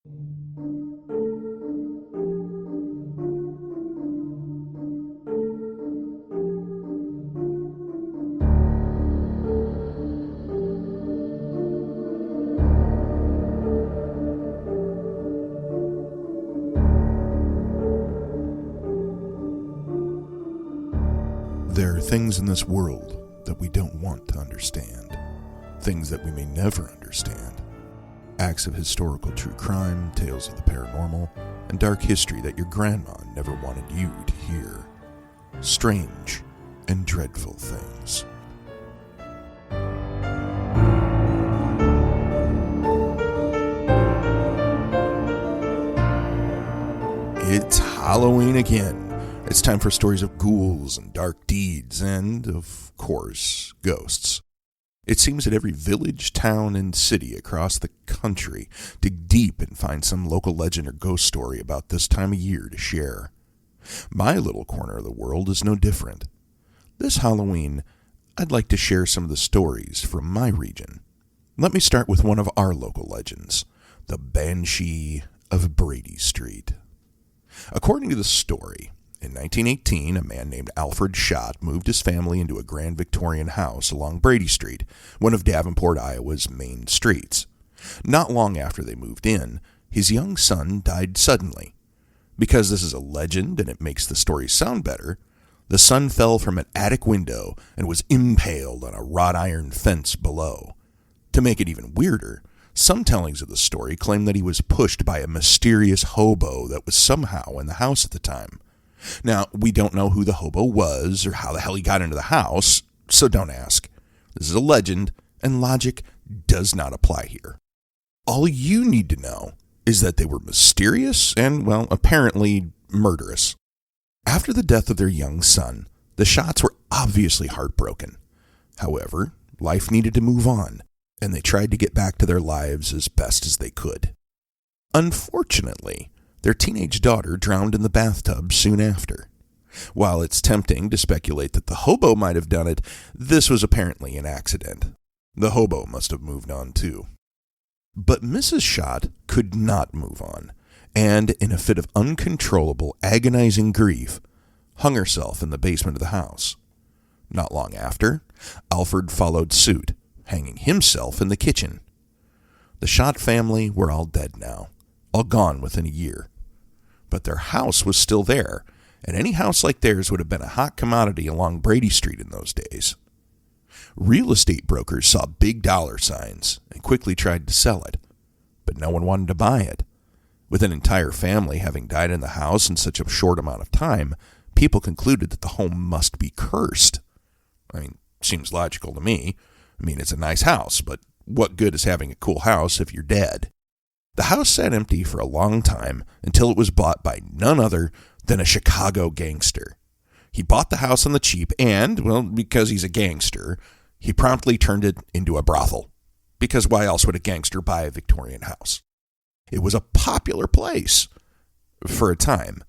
There are things in this world that we don't want to understand, things that we may never understand, acts of historical true crime, tales of the paranormal, and dark history that your grandma never wanted you to hear. Strange and dreadful things. It's Halloween again. It's time for stories of ghouls and dark deeds and, of course, ghosts. It seems that every village, town, and city across the country dig deep and find some local legend or ghost story about this time of year to share. My little corner of the world is no different. This Halloween, I'd like to share some of the stories from my region. Let me start with one of our local legends, the Banshee of Brady Street. According to the story, in 1918, a man named Alfred Schott moved his family into a grand Victorian house along Brady Street, one of Davenport, Iowa's main streets. Not long after they moved in, his young son died suddenly. Because this is a legend and it makes the story sound better, the son fell from an attic window and was impaled on a wrought iron fence below. To make it even weirder, some tellings of the story claim that he was pushed by a mysterious hobo that was somehow in the house at the time. Now, we don't know who the hobo was or how the hell he got into the house, so don't ask. This is a legend, and logic does not apply here. All you need to know is that they were mysterious and, well, apparently murderous. After the death of their young son, the Schotts were obviously heartbroken. However, life needed to move on, and they tried to get back to their lives as best as they could. Unfortunately, their teenage daughter drowned in the bathtub soon after. While it's tempting to speculate that the hobo might have done it, this was apparently an accident. The hobo must have moved on too. But Mrs. Schott could not move on, and in a fit of uncontrollable, agonizing grief, hung herself in the basement of the house. Not long after, Alfred followed suit, hanging himself in the kitchen. The Schott family were all dead now, all gone within a year. But their house was still there, and any house like theirs would have been a hot commodity along Brady Street in those days. Real estate brokers saw big dollar signs and quickly tried to sell it, but no one wanted to buy it. With an entire family having died in the house in such a short amount of time, people concluded that the home must be cursed. Seems logical to me. It's a nice house, but what good is having a cool house if you're dead? The house sat empty for a long time until it was bought by none other than a Chicago gangster. He bought the house on the cheap and, well, because he's a gangster, he promptly turned it into a brothel. Because why else would a gangster buy a Victorian house? It was a popular place for a time,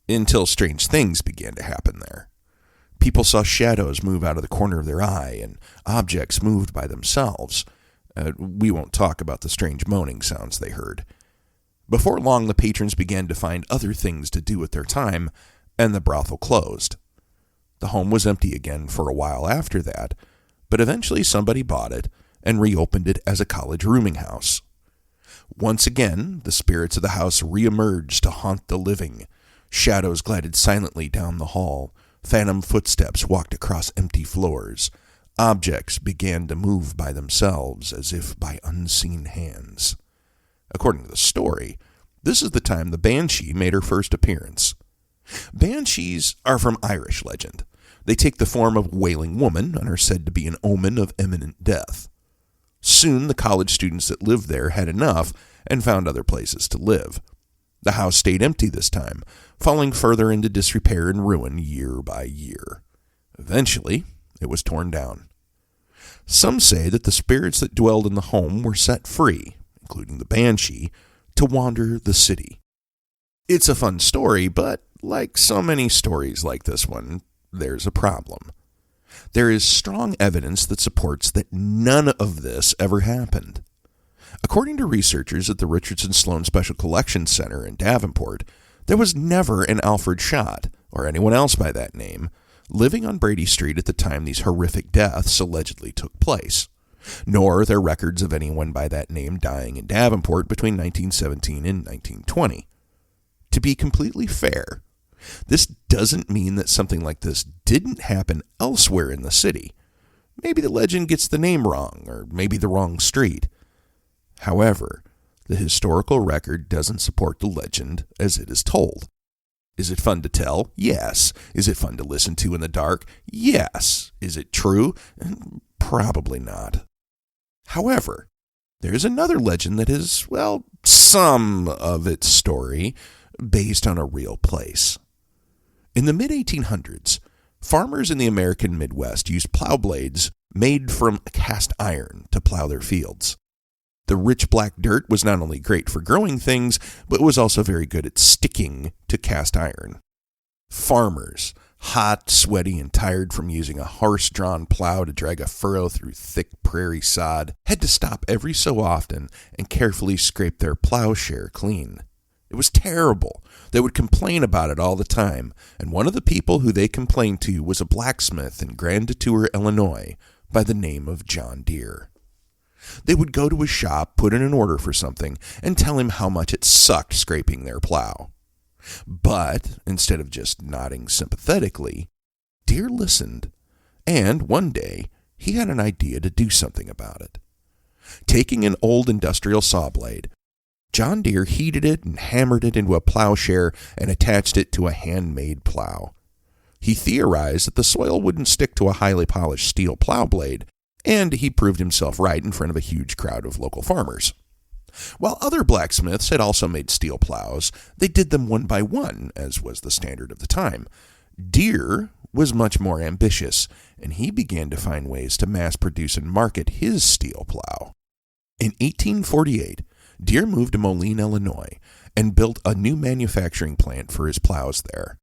until strange things began to happen there. People saw shadows move out of the corner of their eye and objects moved by themselves. We won't talk about the strange moaning sounds they heard. Before long, the patrons began to find other things to do with their time, and the brothel closed. The home was empty again for a while after that, but eventually somebody bought it and reopened it as a college rooming house. Once again, the spirits of the house reemerged to haunt the living. Shadows glided silently down the hall. Phantom footsteps walked across empty floors. Objects began to move by themselves as if by unseen hands. According to the story, this is the time the Banshee made her first appearance. Banshees are from Irish legend. They take the form of wailing woman and are said to be an omen of imminent death. Soon the college students that lived there had enough and found other places to live. The house stayed empty this time, falling further into disrepair and ruin year by year. Eventually, it was torn down. Some say that the spirits that dwelled in the home were set free, including the Banshee, to wander the city. It's a fun story, but like so many stories like this one, there's a problem. There is strong evidence that supports that none of this ever happened. According to researchers at the Richardson Sloan Special Collections Center in Davenport, there was never an Alfred Schott, or anyone else by that name, living on Brady Street at the time these horrific deaths allegedly took place. Nor are there records of anyone by that name dying in Davenport between 1917 and 1920. To be completely fair, this doesn't mean that something like this didn't happen elsewhere in the city. Maybe the legend gets the name wrong, or maybe the wrong street. However, the historical record doesn't support the legend as it is told. Is it fun to tell? Yes. Is it fun to listen to in the dark? Yes. Is it true? Probably not. However, there's another legend that is, well, some of its story based on a real place. In the mid-1800s, farmers in the American Midwest used plow blades made from cast iron to plow their fields. The rich black dirt was not only great for growing things, but was also very good at sticking to cast iron. Farmers, hot, sweaty, and tired from using a horse-drawn plow to drag a furrow through thick prairie sod, had to stop every so often and carefully scrape their plowshare clean. It was terrible. They would complain about it all the time, and one of the people who they complained to was a blacksmith in Grand Detour, Illinois, by the name of John Deere. They would go to his shop, put in an order for something, and tell him how much it sucked scraping their plow. But instead of just nodding sympathetically, Deere listened, and one day he had an idea to do something about it. Taking an old industrial saw blade, John Deere heated it and hammered it into a plowshare and attached it to a handmade plow. He theorized that the soil wouldn't stick to a highly polished steel plow blade, and he proved himself right in front of a huge crowd of local farmers. While other blacksmiths had also made steel plows, they did them one by one, as was the standard of the time. Deere was much more ambitious, and he began to find ways to mass produce and market his steel plow. In 1848, Deere moved to Moline, Illinois, and built a new manufacturing plant for his plows there.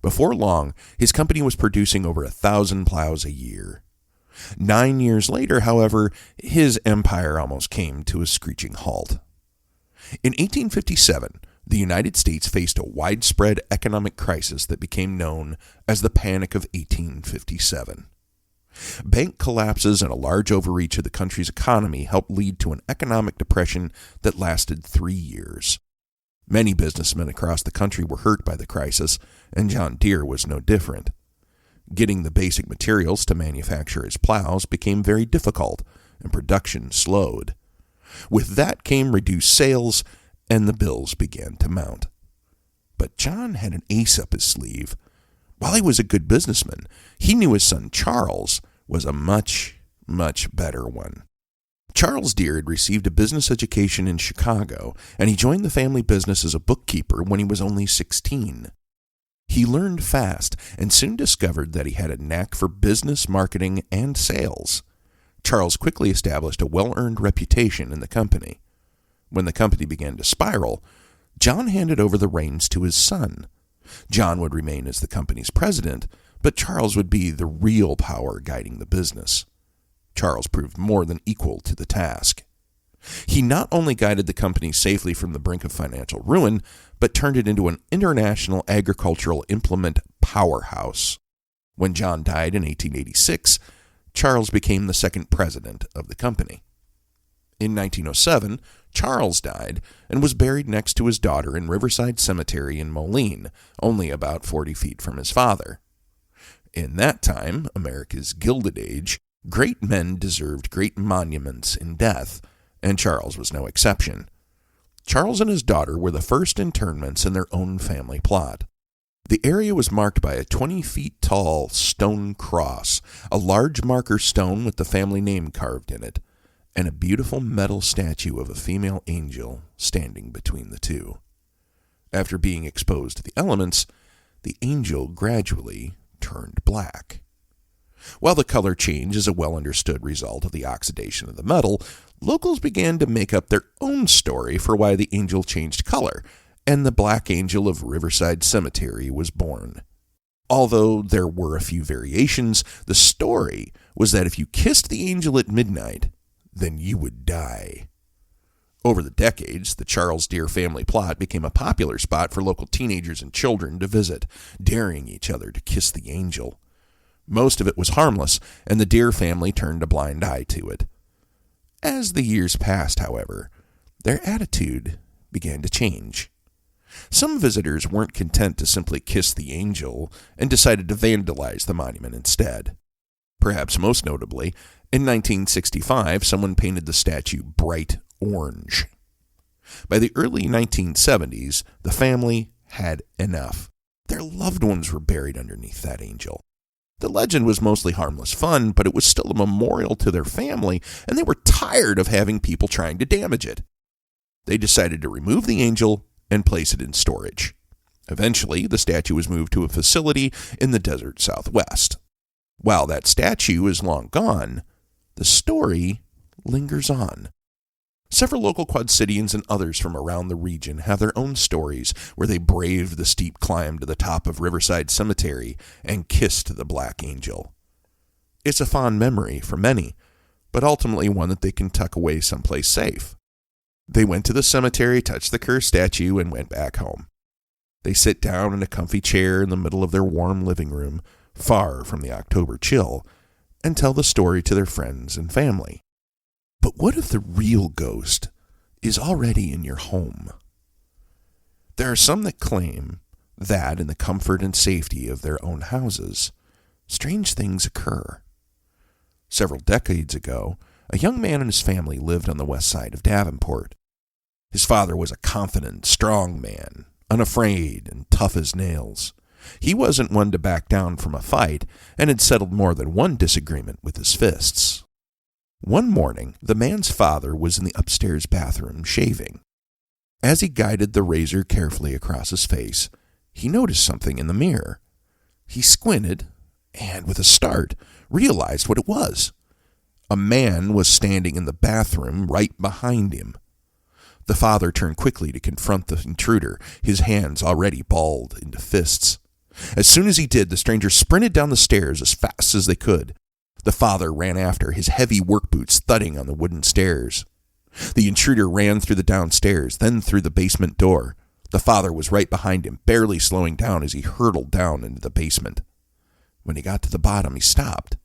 Before long, his company was producing over 1,000 plows a year. 9 years later, however, his empire almost came to a screeching halt. In 1857, the United States faced a widespread economic crisis that became known as the Panic of 1857. Bank collapses and a large overreach of the country's economy helped lead to an economic depression that lasted 3 years. Many businessmen across the country were hurt by the crisis, and John Deere was no different. Getting the basic materials to manufacture his plows became very difficult, and production slowed. With that came reduced sales, and the bills began to mount. But John had an ace up his sleeve. While he was a good businessman, he knew his son Charles was a much, much better one. Charles Deere had received a business education in Chicago, and he joined the family business as a bookkeeper when he was only 16. He learned fast and soon discovered that he had a knack for business, marketing, and sales. Charles quickly established a well-earned reputation in the company. When the company began to spiral, John handed over the reins to his son. John would remain as the company's president, but Charles would be the real power guiding the business. Charles proved more than equal to the task. He not only guided the company safely from the brink of financial ruin, but turned it into an international agricultural implement powerhouse. When John died in 1886, Charles became the second president of the company. In 1907, Charles died and was buried next to his daughter in Riverside Cemetery in Moline, only about 40 feet from his father. In that time, America's Gilded Age, great men deserved great monuments in death, and Charles was no exception. Charles and his daughter were the first interments in their own family plot. The area was marked by a 20 feet tall stone cross, a large marker stone with the family name carved in it, and a beautiful metal statue of a female angel standing between the two. After being exposed to the elements, the angel gradually turned black. While the color change is a well-understood result of the oxidation of the metal, locals began to make up their own story for why the angel changed color, and the Black Angel of Riverside Cemetery was born. Although there were a few variations, the story was that if you kissed the angel at midnight, then you would die. Over the decades, the Charles Deer family plot became a popular spot for local teenagers and children to visit, daring each other to kiss the angel. Most of it was harmless, and the Deer family turned a blind eye to it. As the years passed, however, their attitude began to change. Some visitors weren't content to simply kiss the angel and decided to vandalize the monument instead. Perhaps most notably, in 1965, someone painted the statue bright orange. By the early 1970s, the family had enough. Their loved ones were buried underneath that angel. The legend was mostly harmless fun, but it was still a memorial to their family, and they were tired of having people trying to damage it. They decided to remove the angel and place it in storage. Eventually, the statue was moved to a facility in the desert Southwest. While that statue is long gone, the story lingers on. Several local Quad Cityans and others from around the region have their own stories where they braved the steep climb to the top of Riverside Cemetery and kissed the Black Angel. It's a fond memory for many, but ultimately one that they can tuck away someplace safe. They went to the cemetery, touched the cursed statue, and went back home. They sit down in a comfy chair in the middle of their warm living room, far from the October chill, and tell the story to their friends and family. But what if the real ghost is already in your home? There are some that claim that in the comfort and safety of their own houses, strange things occur. Several decades ago, a young man and his family lived on the west side of Davenport. His father was a confident, strong man, unafraid and tough as nails. He wasn't one to back down from a fight and had settled more than one disagreement with his fists. One morning, the man's father was in the upstairs bathroom shaving. As he guided the razor carefully across his face, he noticed something in the mirror. He squinted and, with a start, realized what it was. A man was standing in the bathroom right behind him. The father turned quickly to confront the intruder, his hands already balled into fists. As soon as he did, the stranger sprinted down the stairs as fast as they could. The father ran after, his heavy work boots thudding on the wooden stairs. The intruder ran through the downstairs, then through the basement door. The father was right behind him, barely slowing down as he hurtled down into the basement. When he got to the bottom, he stopped,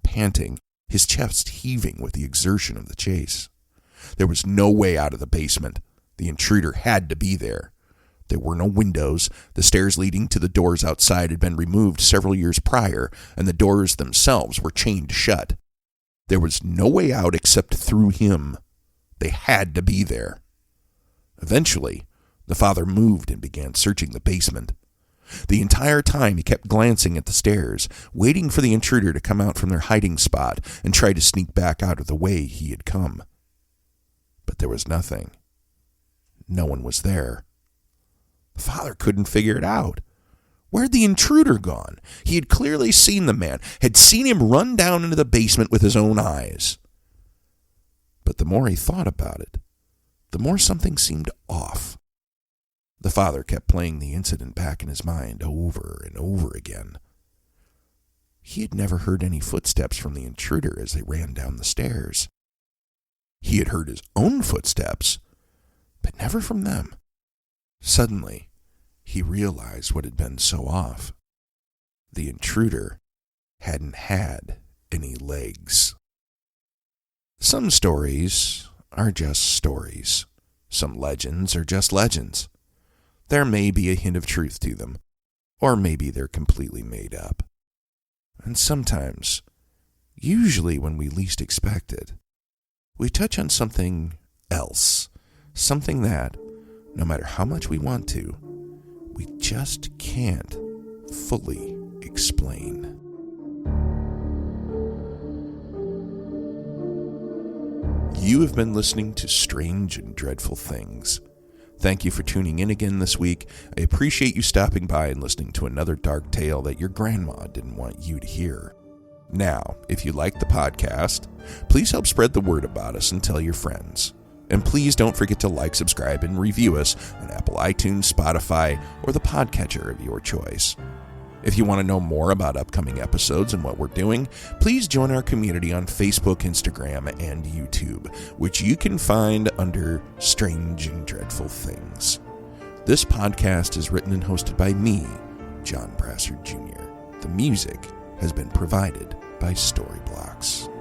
panting, his chest heaving with the exertion of the chase. There was no way out of the basement. The intruder had to be there. There were no windows. The stairs leading to the doors outside had been removed several years prior, and the doors themselves were chained shut. There was no way out except through him. They had to be there. Eventually, the father moved and began searching the basement. The entire time he kept glancing at the stairs, waiting for the intruder to come out from their hiding spot and try to sneak back out of the way he had come. But there was nothing. No one was there. The father couldn't figure it out. Where'd the intruder gone? He had clearly seen the man, had seen him run down into the basement with his own eyes. But the more he thought about it, the more something seemed off. The father kept playing the incident back in his mind over and over again. He had never heard any footsteps from the intruder as they ran down the stairs. He had heard his own footsteps, but never from them. Suddenly, he realized what had been so off. The intruder hadn't had any legs. Some stories are just stories. Some legends are just legends. There may be a hint of truth to them, or maybe they're completely made up. And sometimes, usually when we least expect it, we touch on something else, something that, no matter how much we want to, we just can't fully explain. You have been listening to Strange and Dreadful Things. Thank you for tuning in again this week. I appreciate you stopping by and listening to another dark tale that your grandma didn't want you to hear. Now, if you like the podcast, please help spread the word about us and tell your friends. And please don't forget to like, subscribe, and review us on Apple iTunes, Spotify, or the podcatcher of your choice. If you want to know more about upcoming episodes and what we're doing, please join our community on Facebook, Instagram, and YouTube, which you can find under Strange and Dreadful Things. This podcast is written and hosted by me, John Brassard Jr. The music has been provided by Storyblocks.